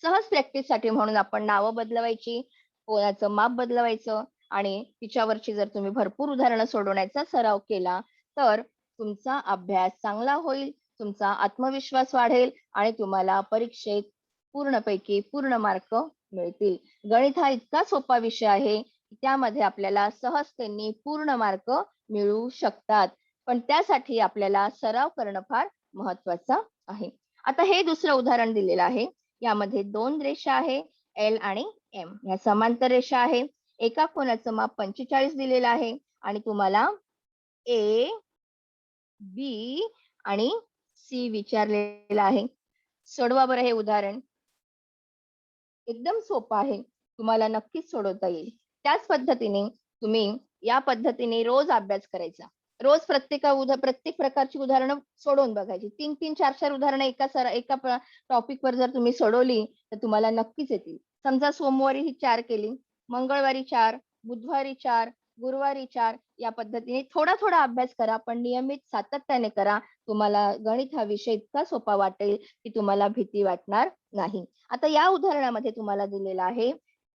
सहज प्रॅक्टिससाठी म्हणून आपण नावं बदलवायची, कोणाचं माप बदलवायचं आणि तिच्यावरची जर तुम्ही भरपूर उदाहरणं सोडवण्याचा सराव केला तर तुमचा अभ्यास चांगला होईल, तुमचा आत्मविश्वास वाढेल आणि तुम्हाला परीक्षेत पूर्णपैकी पूर्ण मार्क मिळतील. गणित हा इतका सोपा विषय आहे की त्यामध्ये आपल्याला सहजतेने पूर्ण मार्क मिळू शकतात. पण त्यासाठी आपल्याला सराव करणं फार महत्वाचं आहे. आता हे दुसरं उदाहरण दिलेलं आहे. यामध्ये दोन रेषा आहे एल आणि एम. या समांतर रेषा आहे. एका कोनाचं माप 45 दिलेलं आहे आणि तुम्हाला ए, बी आणि सी विचारलेलं आहे. सोडवा बरं हे उदाहरण. एकदम सोपं आहे. तुम्हाला नक्कीच सोडवता येईल. त्याच पद्धतीने तुम्ही या पद्धतीने रोज अभ्यास करायचा. रोज प्रत्येक प्रकारची उदाहरणं सोडवून बघायची. 3-3, 4-4 उदाहरणं एका टॉपिकवर जर तुम्ही सोडवली तर तुम्हाला नक्कीच येतील. समजा सोमवारी ही 4 केली, मंगळवारी 4, बुधवारी 4, गुरुवारी 4 या पद्धतीने थोडा अभ्यास करा, पण नियमित सातत्याने करा. तुम्हाला गणित हा विषय इतका सोपा वाटेल की तुम्हाला भीती वाटणार नाही. आता या उदाहरणामध्ये तुम्हाला दिलेलं आहे.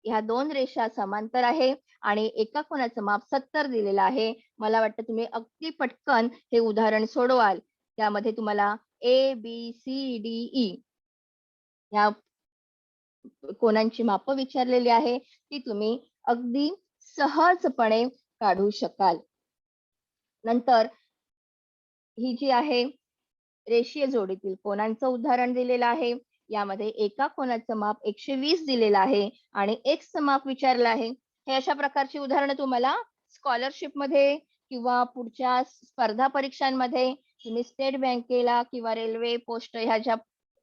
ह्या दोन रेषा समांतर आहे आणि एका कोनाचं माप 70 दिलेलं आहे. मला वाटतं तुम्ही अगदी पटकन हे उदाहरण सोडवाल. त्यामध्ये तुम्हाला ए, बी, सी, डी, ई ह्या कोनांची माप विचारलेली आहे. ती तुम्ही अगदी सहजपणे काढू शकाल. नंतर ही जी आहे रेषीय जोडीतील कोनांचं उदाहरण दिलेलं आहे. यामध्ये एका कोनाचं माप 120 दिलेलं आहे आणि x चं माप विचारलं आहे. हे अशा प्रकारची उदाहरणं तुम्हाला स्कॉलरशिप मध्ये किंवा पुढच्या स्पर्धा परीक्षांमध्ये तुम्ही स्टेट बँकेला किंवा रेल्वे, पोस्ट ह्या ज्या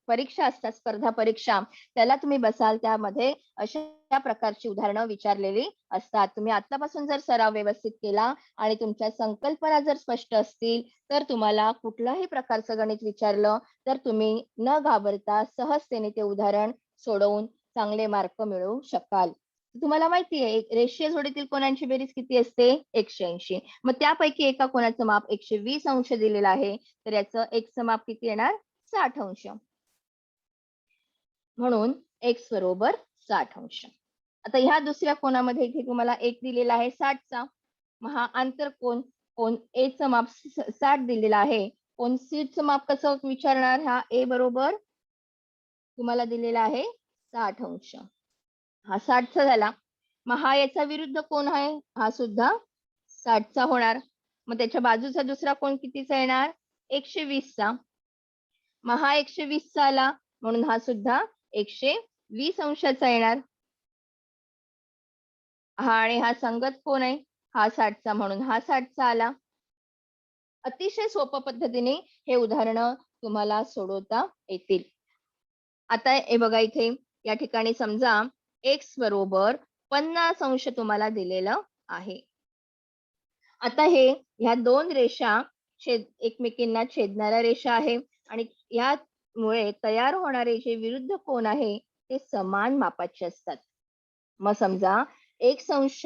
परीक्षा असतात, स्पर्धा परीक्षा, त्याला तुम्ही बसाल त्यामध्ये अशा प्रकारची उदाहरणं विचारलेली असतात. तुम्ही आत्तापासून जर सराव व्यवस्थित केला आणि तुमच्या संकल्पना जर स्पष्ट असतील, तर तुम्हाला कुठल्याही प्रकारचं गणित विचारलं, तर तुम्ही न घाबरता सहजतेने ते उदाहरण सोडवून चांगले मार्क मिळवू शकाल. तुम्हाला माहिती आहे, रेषीय जोडीतील कोनांची बेरीज किती असते? 180. मग त्यापैकी एका कोनाचं माप 120 अंश दिलेलं आहे, तर याचं एक्सचं माप किती येणार? 60 अंश. म्हणून x बरोबर 60 अंश. आता ह्या दुसऱ्या कोनामध्ये इथे तुम्हाला एक दिलेला आहे 60चा. मग हा आंतरकोन, कोन A चं माप 60 दिलेलं आहे. कोन C चं माप कसं विचारणार? हा A बरोबर तुम्हाला दिलेला आहे 60 अंश. हा 60चा झाला. मग हा याचा विरुद्ध कोन आहे, हा सुद्धा 60चा होणार. मग त्याच्या बाजूचा दुसरा कोन कितीचा येणार? 120चा. मग हा 120चा आला, म्हणून हा सुद्धा 120 अंशाचा येणार. हा आणि हा संगत कोण आहे? हा 60चा, म्हणून हा 60चा आला. अतिशय सोप्या पद्धतीने हे उदाहरणं तुम्हाला सोडवता येतील. आता हे बघा इथे या ठिकाणी समजा x बरोबर 50 अंश तुम्हाला दिलेलं आहे. आता ह्या दोन रेषा एकमेकींना छेदणाऱ्या रेषा आहे आणि यामुळे तयार होणारे जे विरुद्ध कोन आहे ते समान मापाचे असतात. मग समजा x अंश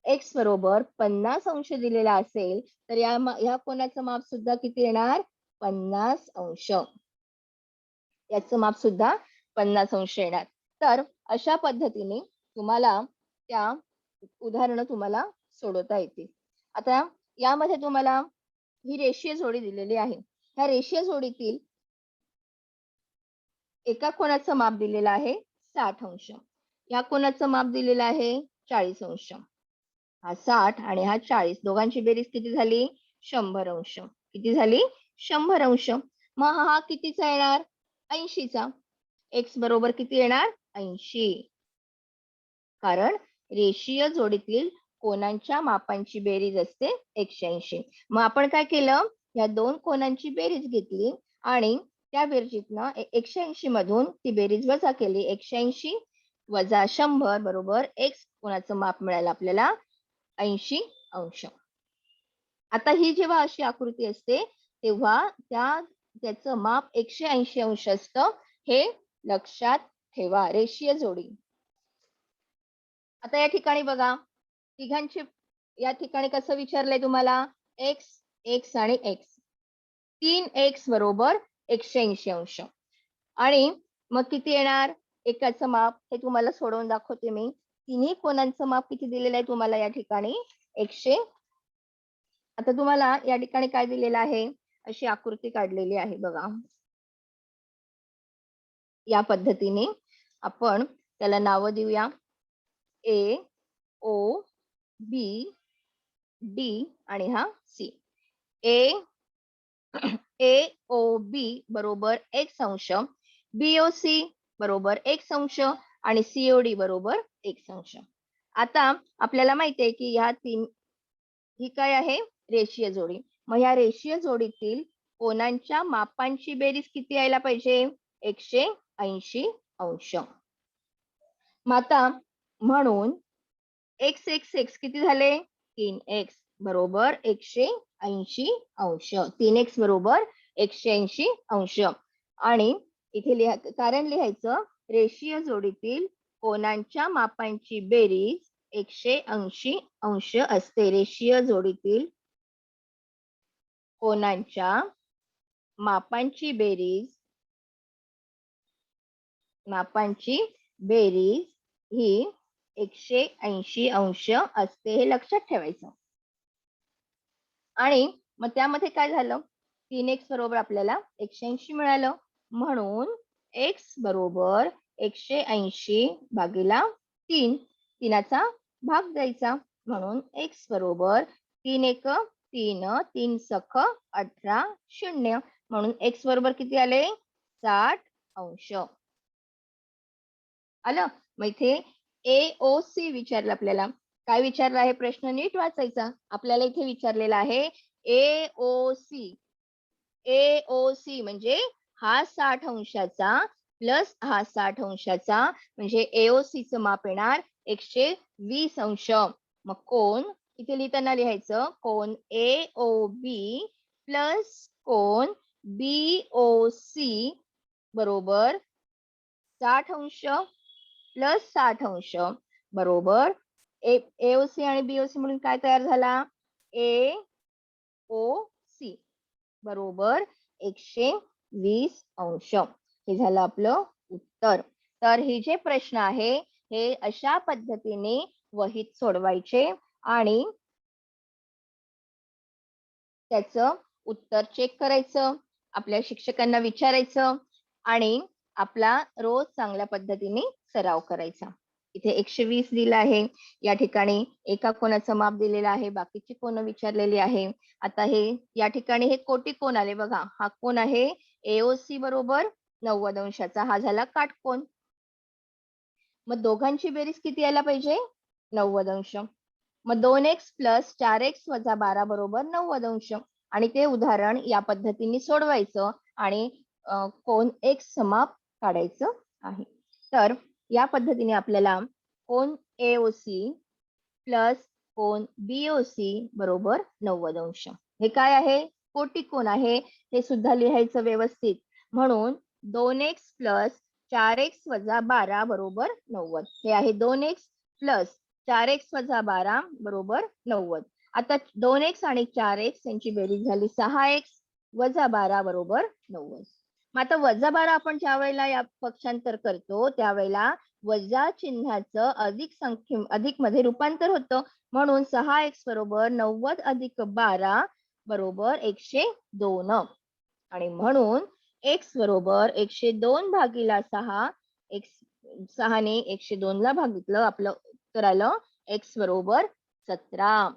x बरोबर 50 अंश दिलेला असेल, तर या कोनाचं माप सुद्धा किती येणार? 50 अंश. याचं माप सुद्धा 50 अंश येणार. तर अशा पद्धतीने तुम्हाला त्या उदाहरणं तुम्हाला सोडवता येतील. आता यामध्ये तुम्हाला ही रेषीय जोडी दिलेली आहे. ह्या रेषीय जोडीतील एका कोनाचं माप दिलेलं आहे 60 अंश. या कोनाचं माप दिलेलं आहे 40 अंश. हा 60 आणि हा 40 दोघांची बेरीज किती झाली? 100 अंश. किती झाली? 100 अंश. मग हा कितीचा येणार? 80चा. x बरोबर किती येणार? 80. कारण रेषीय जोडीतील कोनांच्या मापांची बेरीज असते 180. मग आपण काय केलं? या दोन कोनांची बेरीज घेतली आणि त्या बेरजेतनं 180 मधून ती बेरीज वजा केली. 180 वजा 100 बरोबर x कोनाचं माप मिळालं आपल्याला 80 अंश. आता ही जेव्हा अशी आकृती असते, तेव्हा त्याचं माप 180 अंश असतं. हे लक्षात ठेवा. रेषीय जोडी. आता या ठिकाणी बघा, तिघांची या ठिकाणी कसं विचारलंय तुम्हाला? x आणि x. 3x बरोबर 180 अंश. आणि मग किती येणार? एकाचं माप हे तुम्हाला सोडवून दाखवते मी. तिन्ही कोनांचं माप किती दिलेलं आहे तुम्हाला या ठिकाणी? 100. आता तुम्हाला या ठिकाणी काय दिलेलं आहे? अशी आकृती काढलेली आहे बघा. या पद्धतीने आपण त्याला नावं देऊया. A, O, B, D आणि हा C. AOB बरोबर x अंश, BOC बरोबर x अंश आणि COD बरोबर x अंश. आता आपल्याला माहिती आहे की ही काय आहे? रेषीय जोडी. मग या रेषीय जोडीतील कोनांच्या मापांची बेरीज किती यायला पाहिजे? 180 अंश. मग आता म्हणून x किती झाले? 3x बरोबर 180 अंश. 3x बरोबर 180 अंश. आणि इथे कारण लिहायचं, रेषीय जोडीतील कोनांच्या मापांची बेरीज 180 अंश असते. रेषीय जोडीतील कोनांच्या मापांची बेरीज ही 180 अंश असते. हे लक्षात ठेवायचं. आणि मग त्यामध्ये काय झालं? 3x बरोबर आपल्याला 180 मिळालं. म्हणून x बरोबर 180 भागीला 3. 3चा भाग द्यायचा. म्हणून x बरोबर 3 एक 3, 3 सख 18, 0. म्हणून x बरोबर किती आले? 60 अंश. आलं? मग इथे AOC विचारलं आपल्याला. काय विचारलं आहे? प्रश्न नीट वाचायचा. आपल्याला इथे विचारलेला आहे AOC. AOC म्हणजे हा 60 अंशाचा प्लस हा 60 अंशाचा म्हणजे एओसीचं माप येणार 120 अंश. मग कोन इथे लिहिताना लिहायचं कोन एओबी प्लस कोन बीओसी बरोबर 60 अंश प्लस 60 अंश बरोबर एओसी आणि बीओसी म्हणून काय तयार झाला एओसी बरोबर 120 अंश. हे झालं आपलं उत्तर. तर हे जे प्रश्न आहे हे अशा पद्धतीने वहीत सोडवायचे आणि त्याचं उत्तर चेक करायचं, आपल्या शिक्षकांना विचारायचं आणि आपला रोज चांगल्या पद्धतीने सराव करायचा. इथे 120 दिलं आहे. या ठिकाणी एका कोनाचं माप दिलेलं आहे, बाकीची कोनं विचारलेली आहे. आता हे या ठिकाणी हे कोटी कोन आले बघा. हा कोन आहे एओसी बरोबर 90 अंशाचा. हा झाला काटकोन. मग दोघांची बेरीज किती यायला पाहिजे 90 अंश. मग 2x प्लस 4x वजा 12 बरोबर 90 अंश. आणि ते उदाहरण या पद्धतीने सोडवायचं आणि कोन x समाप काढायचं आहे. तर या पद्धतीने आपल्याला कोन एओसी प्लस कोन बीओसी बरोबर 90 अंश. हे काय आहे कोटी कोन आहे हे सुद्धा लिहायचं व्यवस्थित. म्हणून 2x प्लस 4x वजा 12 बरोबर 90. हे आहे 2x प्लस 4x वजा 12 बरोबर 90. आता 2x आणि 4x यांची बेरीज झाली 6x वजा 12 बरोबर 90. मग आता वजा 12 आपण ज्या वेळेला या पक्षांतर करतो त्यावेळेला वजा चिन्हाचं अधिक मध्ये रूपांतर होतं. म्हणून 6x बरोबर 90 अधिक 12 बरोबर 102. आणि म्हणून x बरोबर 102 भागीला 6 6 ने 102 ला भागितलं आपलं उत्तर आलं x बरोबर 17.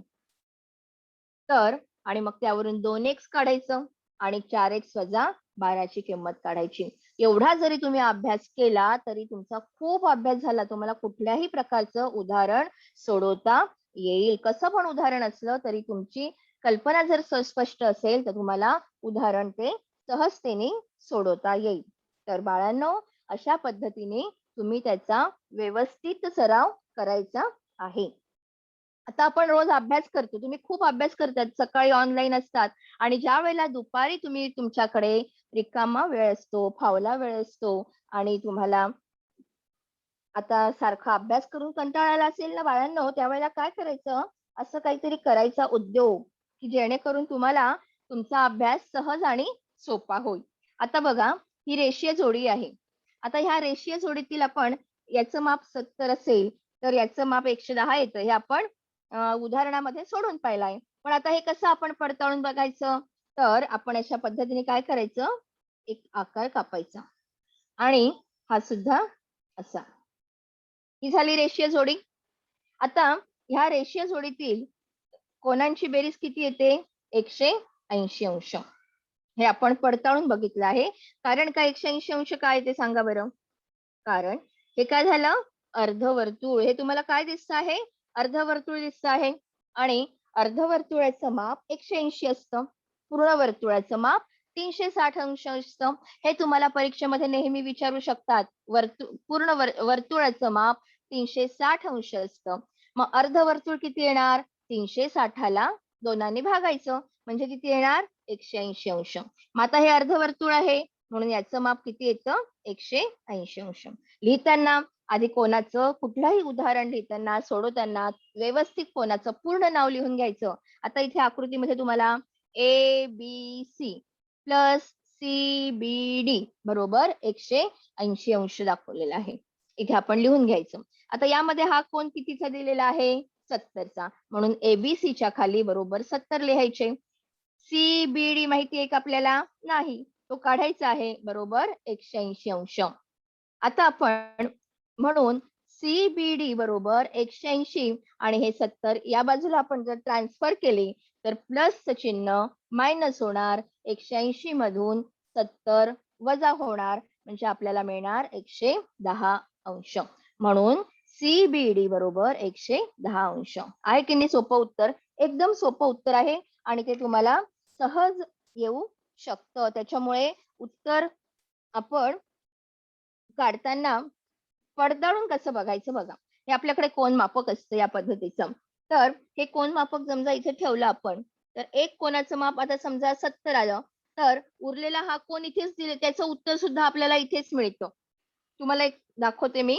तर आणि मग त्यावरून 2x काढायचं आणि 4x वजा 12 ची किंमत काढायची. एवढा जरी तुम्ही अभ्यास केला तरी तुमचा खूप अभ्यास झाला. तुम्हाला कुठल्याही प्रकारचं उदाहरण सोडवता येईल. कसं पण उदाहरण असलं तरी तुमची कल्पना जर स्पष्ट असेल तर तुम्हाला उदाहरण ते सहजतेने सोडवता येईल. तर बाळांनो अशा पद्धतीने तुम्ही त्याचा व्यवस्थित सराव करायचा आहे. आता आपण रोज अभ्यास करतो. तुम्ही खूप अभ्यास करतात. सकाळी ऑनलाईन असतात आणि ज्या वेळेला दुपारी तुम्ही तुमच्याकडे रिकामा वेळ असतो, फावला वेळ असतो आणि तुम्हाला आता सारखा अभ्यास करून कंटाळा आला असेल ना बाळांनो, त्यावेळेला काय करायचं? असं काहीतरी करायचा उद्योग, की जेणेकरून तुम्हाला तुमचा अभ्यास सहज आणि सोपा होईल. आता बघा, ही रेषीय जोडी आहे. आता ह्या रेषीय जोडीतील आपण याचं माप 70 असेल, तर याचं माप 110 येतं. हे आपण उदाहरणामध्ये सोडून पाहिलं आहे. पण आता हे कसं आपण पडताळून बघायचं? तर आपण अशा पद्धतीने काय करायचं? एक आकार कापायचा आणि हा सुद्धा असा. ही झाली रेषीय जोडी. आता ह्या रेषीय जोडीतील कोनांची बेरीज किती येते 180 अंश. हे आपण पडताळून बघितलं आहे. कारण का 180 अंश काय ते सांगा बरं? कारण हे काय झालं अर्धवर्तुळ. हे तुम्हाला काय दिसतं आहे अर्धवर्तुळ दिसतं आहे आणि अर्धवर्तुळाचं माप 180 असतं. पूर्ण वर्तुळाचं माप 360 अंश असतं. हे तुम्हाला परीक्षेमध्ये नेहमी विचारू शकतात. पूर्ण वर्तुळाचं माप 360 अंश असतं. मग अर्धवर्तुळ किती येणार 360 ला 2 ने भागायचं म्हणजे किती येणार 180 अंश. मग आता हे अर्धवर्तुळ आहे म्हणून याचं माप किती येतं 180 अंश. लिहिताना आधी कोनाचं कुठलाही उदाहरण लिहिताना सोडवताना व्यवस्थित कोनाचं पूर्ण नाव लिहून घ्यायचं. आता इथे आकृतीमध्ये तुम्हाला ABC प्लस CBD बरोबर 180 अंश दाखवलेला आहे. इथे आपण लिहून घ्यायचं. आता यामध्ये हा कोन कितीचा दिलेला आहे 70चा म्हणून ABC च्या खाली बरोबर 70 लिहायचे. CBD माहिती आहे का आपल्याला नाही तो काढायचा आहे बरोबर 180 अंश. आता आपण म्हणून CBD बरोबर 180 आणि हे 70 या बाजूला आपण जर ट्रान्सफर केले तर प्लसचं चिन्ह मायनस होणार 180 मधून 70 वजा होणार म्हणजे आपल्याला मिळणार 110 अंश. म्हणून CBD बरोबर 110 अंश. आहे की नाही सोपं उत्तर? एकदम सोपं उत्तर आहे आणि ते तुम्हाला सहज येऊ शकतं. त्याच्यामुळे उत्तर आपण काढताना पडताळून कसं बघायचं बघा. हे आपल्याकडे कोनमापक असतं या पद्धतीचं. तर हे कोनमापक समजा इथे ठेवलं आपण, तर एक कोनाचं माप आता समजा 70 आलं, तर उरलेला हा कोन इथेच दिले त्याचं उत्तर सुद्धा आपल्याला इथेच मिळतं. तुम्हाला एक दाखवते मी.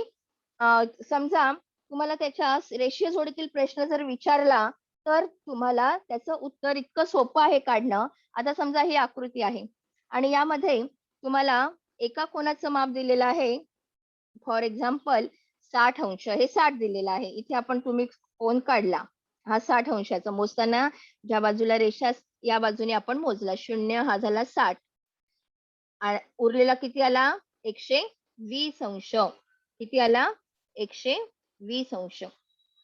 समजा तुम्हाला त्याच्या रेषीय जोडीतील प्रश्न जर विचारला, तर तुम्हाला त्याचं उत्तर इतकं सोपं आहे काढणं. आता समजा ही आकृती आहे आणि यामध्ये तुम्हाला एका कोनाचं माप दिलेलं आहे. फॉर एक्झाम्पल 60 अंश हे 60 दिलेलं आहे. इथे तुम्ही कोन काढला. हा 60 अंशाचा मोजताना ज्या बाजूला रेषा या बाजूने आपण मोजला. 0 हा झाला 60 उरलेला किती आला? 120 अंश. किती आला? 120 अंश.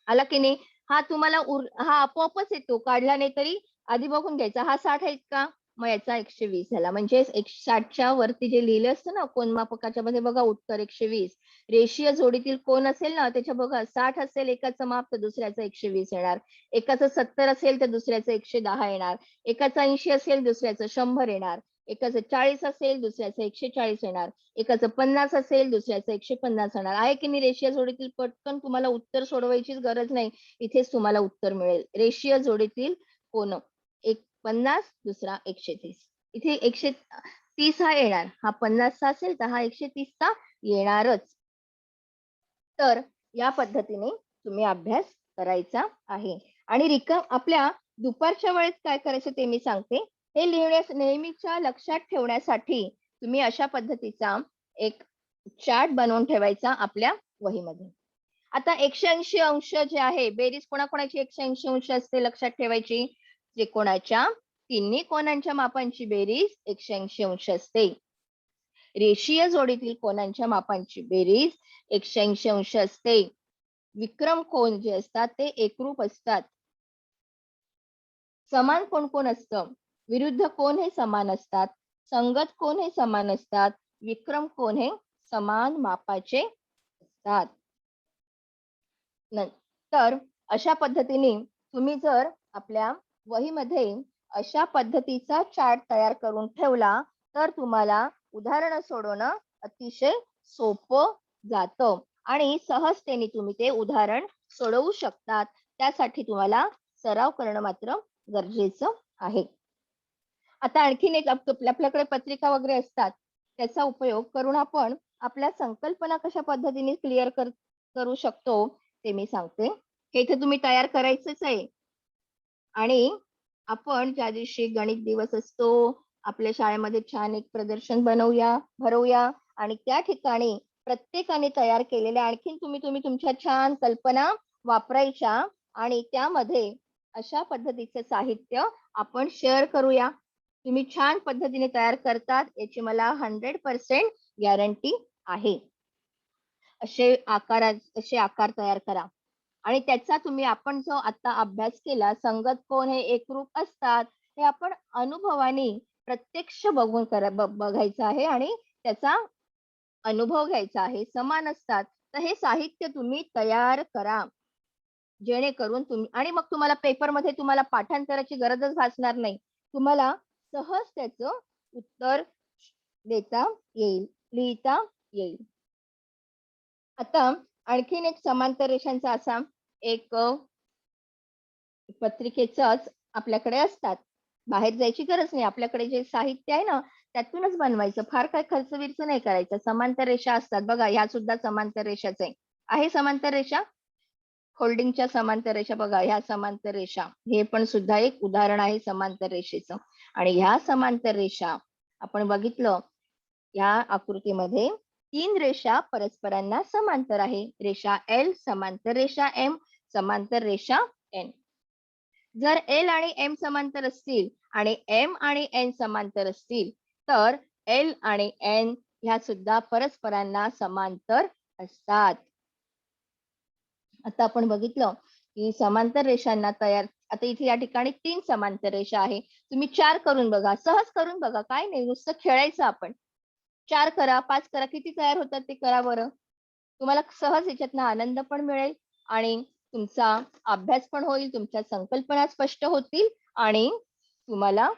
आला की नाही? हा तुम्हाला हा आपोआपच येतो. काढला नाही तरी आधी बघून घ्यायचा. हा 60 आहेत का? मग याचा 120 झाला. म्हणजे 60च्या वरती जे लिहिलं असतं ना कोनमापकाच्या मध्ये बघा उत्तर 120. रेषीय जोडीतील कोन असेल ना त्याच्या बघा 60 असेल एकाचं माप तर दुसऱ्याचं 120 येणार. एकाचं 70 असेल तर दुसऱ्याचं 110 येणार. एकाचं 80 असेल दुसऱ्याचं 100 येणार. एकाचं 40 असेल दुसऱ्याचं 140 येणार. एकाचं 50 असेल दुसऱ्याचं 150 येणार. आहे की नाही रेषीय जोडीतील पटकन तुम्हाला उत्तर सोडवायचीच गरज नाही. इथेच तुम्हाला उत्तर मिळेल. रेषीय जोडीतील कोन एक 50 दुसरा 130. इथे 130 हा येणार. हा 50 चा असेल तर हा 130 चा येणारच. तर या पद्धतीने तुम्ही अभ्यास करायचा आहे. आणि आपल्या दुपारच्या वेळेत काय करायचं ते मी सांगते. हे लिहिण्यास नेहमीच्या लक्षात ठेवण्यासाठी तुम्ही अशा पद्धतीचा एक चार्ट बनवून ठेवायचा आपल्या वहीमध्ये. आता 180 अंश जे आहे, बेरीज कोणाकोणाची 180 अंश असते लक्षात ठेवायची? त्रिकोणाच्या तिन्ही कोनांच्या मापांची बेरीज 180 अंश असते. रेषीय जोडीतील कोनांच्या मापांची बेरीज 180 अंश असते. विक्रम कोन जे असतात ते एकरूप असतात. समान कोण कोण असतं? विरुद्ध कोन हे समान असतात. संगत कोन हे समान असतात. विक्रम कोन हे समान मापाचे असतात. तर अशा पद्धतीने तुम्ही जर आपल्या वहीमध्ये अशा पद्धतीचा चार्ट तयार करून ठेवला, तर तुम्हाला उदाहरणं सोडवणं अतिशय सोपं जातं आणि सहजतेने तुम्ही ते उदाहरण सोडवू शकतात. त्यासाठी तुम्हाला सराव करणं मात्र गरजेचं आहे. आता आणखीन एक आपल्याकडे पत्रिका वगैरे असतात. त्याचा उपयोग करून आपण आपल्या संकल्पना कशा पद्धतीने क्लिअर करू शकतो ते मी सांगते. हे इथे तुम्ही तयार करायचंच आहे. आणि आपण ज्या दिवशी गणित दिवस असतो, आपल्या शाळेमध्ये छान एक प्रदर्शन भरवूया आणि त्या ठिकाणी प्रत्येकाने तयार केलेल्या आणखीन तुम्ही तुमच्या छान कल्पना वापरायच्या आणि त्यामध्ये अशा पद्धतीचं साहित्य आपण शेअर करूया. तुम्ही छान पद्धतीने तयार करतात याची मला 100% गॅरंटी आहे. असे आकार तयार करा. आणि त्याचा आपण जो आता अभ्यास केला, संगत कोण हे एकरूप असतात, हे आपण अनुभवाने प्रत्यक्ष बघून बघायचं आहे आणि त्याचा अनुभव घ्यायचा आहे. समान असतात, तर हे साहित्य तुम्ही तयार करा. जेणेकरून तुम्ही आणि मग तुम्हाला पेपरमध्ये तुम्हाला पाठांतराची गरजच भासणार नाही. तुम्हाला सहज त्याचं उत्तर देता येईल, लिहिता येईल. आता आणखीन एक समांतर रेषांचा असा एक पत्रिकेचंच आपल्याकडे असतात. बाहेर जायची गरज नाही. आपल्याकडे जे साहित्य आहे ना, त्यातूनच बनवायचं. फार काही खर्च-बिर्च नाही करायचा. समांतर रेषा असतात बघा, ह्या सुद्धा समांतर रेषाच आहे. आहे समांतर रेषा? फोल्डिंगच्या समांतर रेषा बघा, ह्या समांतर रेषा. हे पण सुद्धा एक उदाहरण आहे समांतर रेषेचं. आणि ह्या समांतर रेषा आपण बघितलं, या आकृतीमध्ये 3 रेषा परस्परांना समांतर आहे. रेषा L समांतर रेषा M समांतर रेषा N. जर L आणि M समांतर असतील आणि M आणि N समांतर असतील, तर L आणि N ह्या सुद्धा परस्परांना समांतर असतात. आता आपण बघितलं की समांतर रेषांना आता इथे या ठिकाणी 3 समांतर रेषा आहे. तुम्ही 4 करून बघा, सहज करून बघा. काय नाही, नुसतं खेळायचं आपण. 4 करा, 5 करा, किती तयार होतात ते करा बरं. तुम्हाला सहज याच्यातनं आनंद पण मिळेल आणि तुमचा अभ्यास पण होईल, तुमच्या संकल्पना स्पष्ट होतील आणि तुम्हाला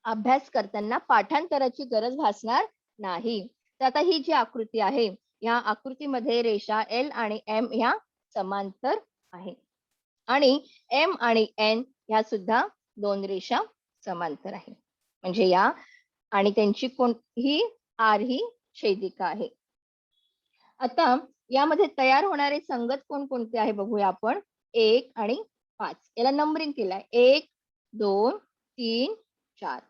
अभ्यास करताना पाठांतराची गरज भासणार नाही. तर आता ही जी आकृती आहे, या आकृतीमध्ये रेषा एल आणि एम ह्या समांतर आहे आणि एम आणि एन ह्या सुद्धा दोन रेषा समांतर आहे. म्हणजे या आणि त्यांची ही आर ही छेदिका आहे. आता यामध्ये तयार होणारे संगत कोणकोणते आहे बघूया आपण. 1 आणि 5 याला नंबरिंग केलाय. 1, 2, 3, 4,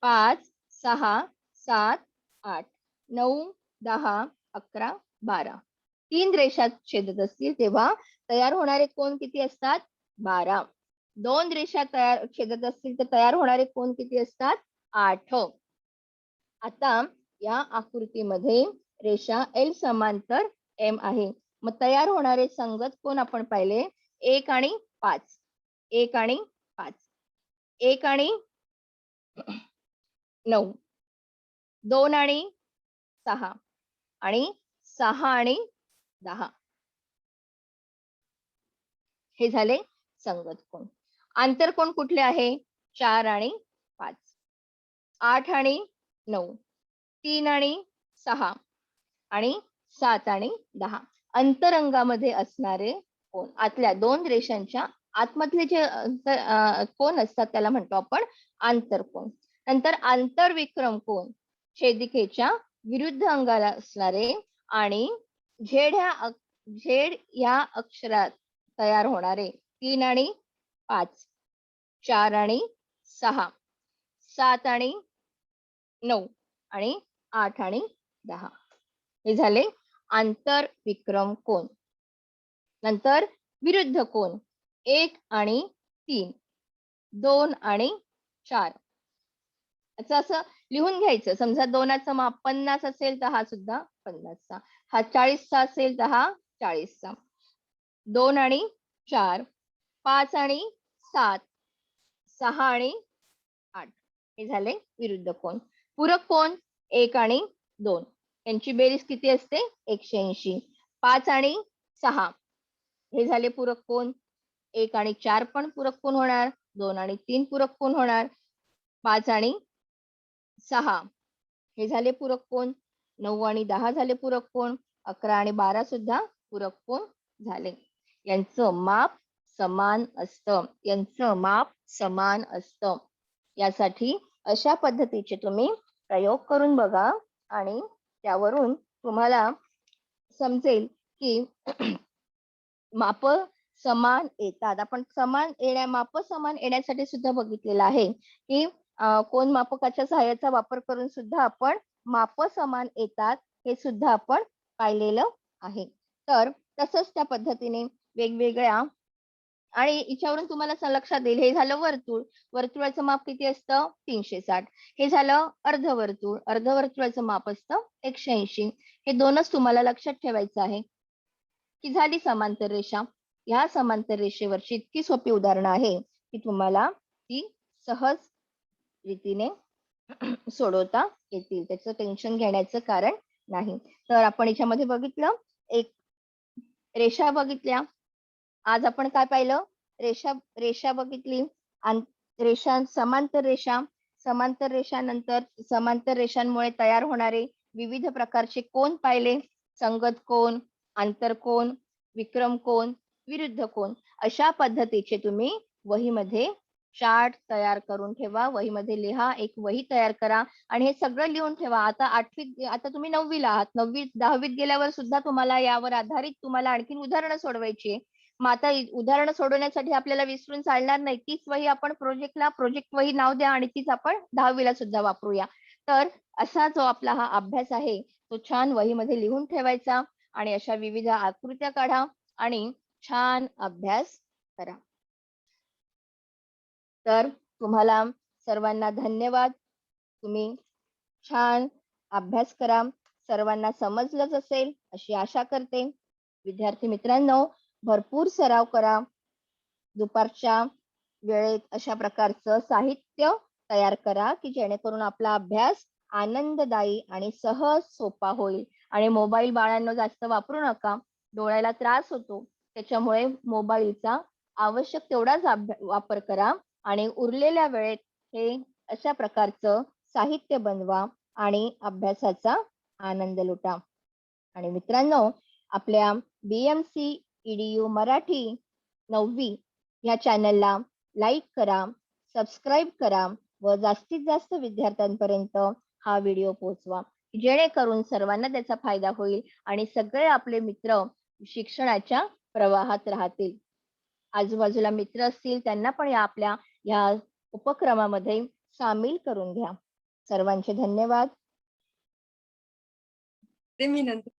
5, 6, 7, 8, 9, 10, 11, 12. 3 रेषा छेदत असतील तेव्हा तयार होणारे कोन किती असतात? 12. 2 रेषा छेदत असतील तर तयार होणारे कोन किती असतात? 8. आता या आकृतीमध्ये रेषा एल समांतर एम आहे. मग तयार होणारे संगत कोण आपण पाहिले? 1 आणि 5. 1 आणि 5. 1 आणि 9. 2 आणि 6 आणि 6 आणि 10. हे झाले संगत कोण. आंतरकोन कुठले आहे? 4 आणि 5. 8 आणि 9. 3 आणि 6 आणि 7 आणि 10. अंतरंगामध्ये असणारे कोन, आतल्या दोन रेषांच्या आतमधले जे कोन असतात त्याला म्हणतो आपण आंतरकोन. नंतर आंतरविक्रम कोन, छेदिकेच्या विरुद्ध अंगाला असणारे आणि झेड या अक्षरात तयार होणारे 3 आणि 5, 4 आणि 6, 7 आणि 9 आणि 8 आणि 10. हे झाले आंतरविक्रम कोन. नंतर विरुद्ध कोन 1 आणि 3, 2 आणि 4. याचं असं लिहून घ्यायचं. समजा 2चं माप 50 असेल तर हा सुद्धा 50चा. हा 40चा असेल तर हा 40चा. 2 आणि 4, 5 आणि 7, 6 आणि 8. हे झाले विरुद्ध कोन. पूरक कोन 1 आणि 2. यांची बेरीज किती असते? 180. 5 आणि 6 हे झाले पूरक कोन. 1 आणि 4 पण पूरक कोन होणार. 2 आणि 3 पूरक कोन होणार. 5 आणि 6 हे झाले पूरक कोन. 9 आणि 10 झाले पूरक कोन. 11 आणि 12 सुद्धा पूरक कोन झाले. यांचं माप समान असतं. यांचं माप समान असतं. यासाठी अशा पद्धतीचे तुम्ही प्रयोग करून बघा आणि त्यावरून तुम्हाला समजेल की माप समान येतात. आपण माप समान येण्यासाठी सुद्धा बघितलेलं आहे की कोन मापकाच्या सहाय्याचा वापर करून सुद्धा आपण माप समान येतात हे सुद्धा आपण पाहिलेलं आहे. तर तसंच त्या पद्धतीने वेगवेगळ्या आणि याच्यावरून तुम्हाला लक्षात येईल. हे झालं वर्तुळ. वर्तुळाचं माप किती असतं? 360. हे झालं अर्धवर्तुळ. अर्धवर्तुळाचं माप असतं 180. हे दोनच तुम्हाला लक्षात ठेवायचं आहे. की झाली समांतर रेषा. ह्या समांतर रेषेवरची इतकी सोपी उदाहरणं आहे की तुम्हाला ती सहज रीतीने सोडवता येतील. त्याचं टेन्शन घेण्याचं कारण नाही. तर आपण याच्यामध्ये बघितलं, एक रेषा बघितल्या. आज आपण काय पाहिलं? रेषा बघितली. समांतर रेषा. समांतर रेषानंतर समांतर रेषांमुळे तयार होणारे विविध प्रकारचे कोन पाहिले. संगत कोन, आंतरकोन, विक्रम कोन, विरुद्ध कोन. अशा पद्धतीचे तुम्ही वहीमध्ये चार्ट तयार करून ठेवा. वहीमध्ये लिहा. एक वही तयार करा आणि हे सगळं लिहून ठेवा. आता तुम्ही 9वीला आहात. 10वीत गेल्यावर सुद्धा तुम्हाला यावर आधारित तुम्हाला आणखीन उदाहरणं सोडवायची आहे. मग आता उदाहरणं सोडवण्यासाठी आपल्याला विसरून चालणार नाही. तीच वही आपण प्रोजेक्ट वही नाव द्या आणि तीच आपण 10वीला सुद्धा वापरूया. तर असा जो आपला हा अभ्यास आहे तो छान वहीमध्ये लिहून ठेवायचा आणि अशा विविध आकृत्या काढा आणि छान अभ्यास करा. तर तुम्हाला सर्वांना धन्यवाद. तुम्ही छान अभ्यास करा. सर्वांना समजलंच असेल अशी आशा करते. विद्यार्थी मित्रांनो, भरपूर सराव करा. दुपारच्या वेळेत अशा प्रकारचं साहित्य तयार करा की जेणेकरून आपला अभ्यास आनंददायी आणि सहज सोपा होईल. आणि मोबाईल बाळांनो जास्त वापरू नका. डोळ्याला त्रास होतो. त्याच्यामुळे मोबाईलचा आवश्यक तेवढाच वापर करा आणि उरलेल्या वेळेत हे अशा प्रकारचं साहित्य बनवा आणि अभ्यासाचा आनंद लुटा. आणि मित्रांनो, आपल्या BMC EDU मराठी 9वी या चॅनलला लाईक करा, सबस्क्राईब करा व जास्तीत जास्त विद्यार्थ्यांपर्यंत हा व्हिडिओ पोहोचवा, जेणेकरून सर्वांना त्याचा फायदा होईल आणि सगळे आपले मित्र शिक्षणाच्या प्रवाहात राहतील. आजूबाजूला मित्र असतील त्यांना पण आपल्या या उपक्रमामध्ये सामील करून घ्या. सर्वांचे धन्यवाद. ते मी नंतर